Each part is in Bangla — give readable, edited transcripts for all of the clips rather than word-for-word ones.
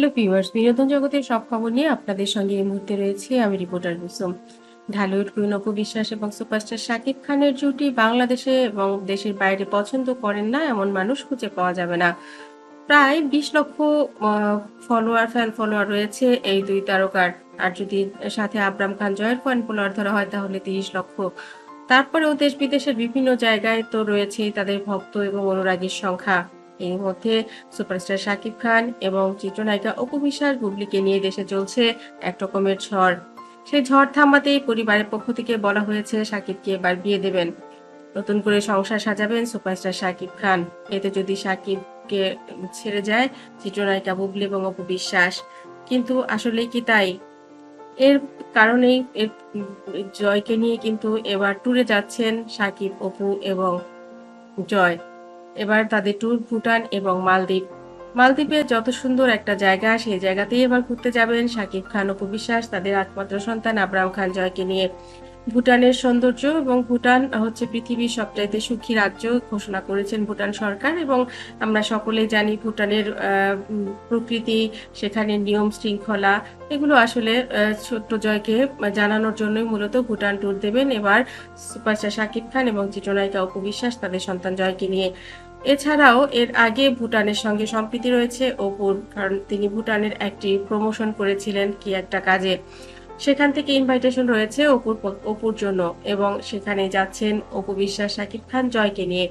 হ্যালো ভিউয়ার্স, বিনোদন জগতের সব খবর নিয়ে আপনাদের সঙ্গে এই মুহূর্তে রয়েছি আমি রিপোর্টার কুসুম। ঢালিউড কুইন অপু বিশ্বাস এবং সুপারস্টার শাকিব খানের জুটি বাংলাদেশে এবং দেশের বাইরে পছন্দ করেন না এমন মানুষ খুঁজে পাওয়া যাবে না। প্রায় ২০ লক্ষ ফ্যান ফলোয়ার রয়েছে এই দুই তারকার। আর যদি সাথে আবরাম খান জয়ের ফ্যান ফলোয়ার ধরা হয় তাহলে ৩০ লক্ষ। তারপরেও দেশ বিদেশের বিভিন্ন জায়গায় তো রয়েছেই তাদের ভক্ত এবং অনুরাগীর সংখ্যা। এর মধ্যে সুপারস্টার শাকিব খান এবং চিত্রনায়িকা অপু বিশ্বাস বুবলিকে নিয়ে দেশে চলছে এক রকমের ঝড়। সেই ঝড় থামাতেই পরিবারের পক্ষ থেকে বলা হয়েছে শাকিবকে এবার বিয়ে দেবেন, নতুন করে সংসার সাজাবেন সুপারস্টার শাকিব খান। এতে যদি শাকিবকে ছেড়ে যায় চিত্রনায়িকা বুবলি এবং অপু বিশ্বাস, কিন্তু আসলে কি তাই? এর কারণেই জয়কে নিয়ে কিন্তু এবার ট্যুরে যাচ্ছেন শাকিব, অপু এবং জয়। এবার তাদের ট্যুর ভুটান এবং মালদ্বীপ। মালদ্বীপে যত সুন্দর একটা জায়গা, সেই জায়গাতেই এবার ঘুরতে যাবেন শাকিব খান, অপু বিশ্বাস তাদের একমাত্র সন্তান আবরাম খান জয়কে নিয়ে। ভুটানের সৌন্দর্য এবং ভুটান হচ্ছে পৃথিবীর সবচাইতে সুখী রাজ্য ঘোষণা করেছেন ভুটান সরকার, এবং আমরা সকলেই জানি ভুটানের প্রকৃতি, সেখানে নিয়ম শৃঙ্খলা, এগুলো আসলে ছোট্ট জয়কে জানানোর জন্যই মূলত ভুটান ট্যুর দেবেন এবার সুপারস্টার শাকিব খান এবং চিত্রনায়িকা অপু বিশ্বাস তাদের সন্তান জয়কে নিয়ে। এছাড়াও এর আগে ভুটানের সঙ্গে সম্প্রীতি রয়েছে অপুর, কারণ তিনি ভুটানের একটি প্রমোশন করেছিলেন কি একটা কাজে। সেখান থেকে ইনভাইটেশন রয়েছে অপুর জন্য, এবং সেখানে যাচ্ছেন অপু বিশ্বাস শাকিব খান জয়কে নিয়ে।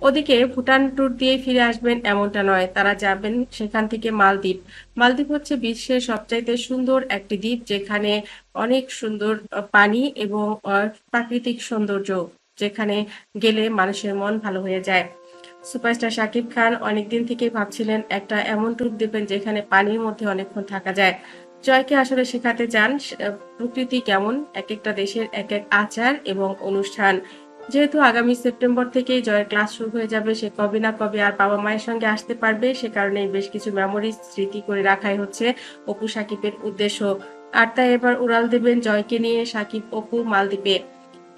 ওদিকে ভুটান ট্যুর দিয়ে ফিরে আসবেন এমনটা নয়, তারা যাবেন সেখান থেকে মালদ্বীপ। মালদ্বীপ হচ্ছে বিশ্বের সবচাইতে সুন্দর একটি দ্বীপ, যেখানে অনেক সুন্দর পানি এবং প্রাকৃতিক সৌন্দর্য, যেখানে গেলে মানুষের মন ভালো হয়ে যায়। সুপারস্টার শাকিব খান অনেকদিন থেকে ভাবছিলেন একটা এমন ট্যুর দেবেন যেখানে পানির মধ্যে অনেকক্ষণ থাকা যায়। জয়কে আসলে শেখাতে চান প্রকৃতি কেমন, এক একটা দেশের এক এক আচার এবং অনুষ্ঠান। যেহেতু আগামী সেপ্টেম্বর থেকেই জয়ের ক্লাস শুরু হয়ে যাবে, সে কবে না কবে আর বাবা মায়ের সঙ্গে আসতে পারবে, সে কারণে বেশ কিছু মেমোরিজ স্মৃতি করে রাখাই হচ্ছে অপু শাকিবের উদ্দেশ্য। আর তাই এবার উড়াল দেবেন জয়কে নিয়ে শাকিব অপু মালদ্বীপে।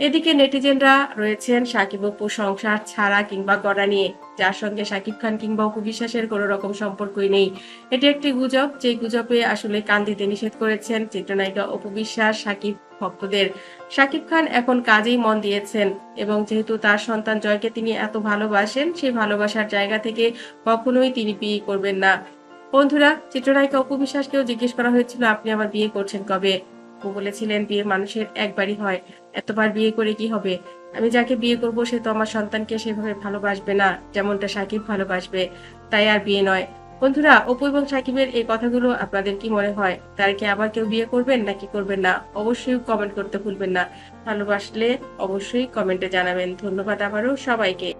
এদিকে নেটিজেনরা রয়েছেন শাকিব অপুর সংসার ছাড়া কিংবা গড়া নিয়ে, যার সঙ্গে শাকিব খান কিংবা অপু বিশ্বাসের কোনো রকম সম্পর্কই নেই। এটি একটি গুজব, যে গুজবে আসলে কান দিতে নিষেধ করেছেন চিত্রনায়িকা অপু বিশ্বাস শাকিব ভক্তদের। শাকিব খান এখন কাজেই মন দিয়েছেন, এবং যেহেতু তার সন্তান জয়কে তিনি এত ভালোবাসেন, সেই ভালোবাসার জায়গা থেকে কখনোই তিনি বিয়ে করবেন না। বন্ধুরা, চিত্রনায়িকা অপু বিশ্বাসকেও জিজ্ঞেস করা হয়েছিল আপনি আবার বিয়ে করছেন কবে। ও বলেছিলেন বিয়ে মানুষের একবারই হয়, এতবার বিয়ে করে কি হবে? আমি যাকে বিয়ে করব সে তো আমার সন্তানকে সেভাবে ভালোবাসবে না যেমনটা শাকিব ভালোবাসবে, তাই আর বিয়ে নয়। বন্ধুরা, অপু এবং শাকিবের এই কথাগুলো আপনাদের কি মনে হয়? তারা কি আবার কেউ বিয়ে করবেন নাকি করবেন না? অবশ্যই কমেন্ট করতে ভুলবেন না। ভালোবাসলে অবশ্যই কমেন্টে জানাবেন। ধন্যবাদ আবারও সবাইকে।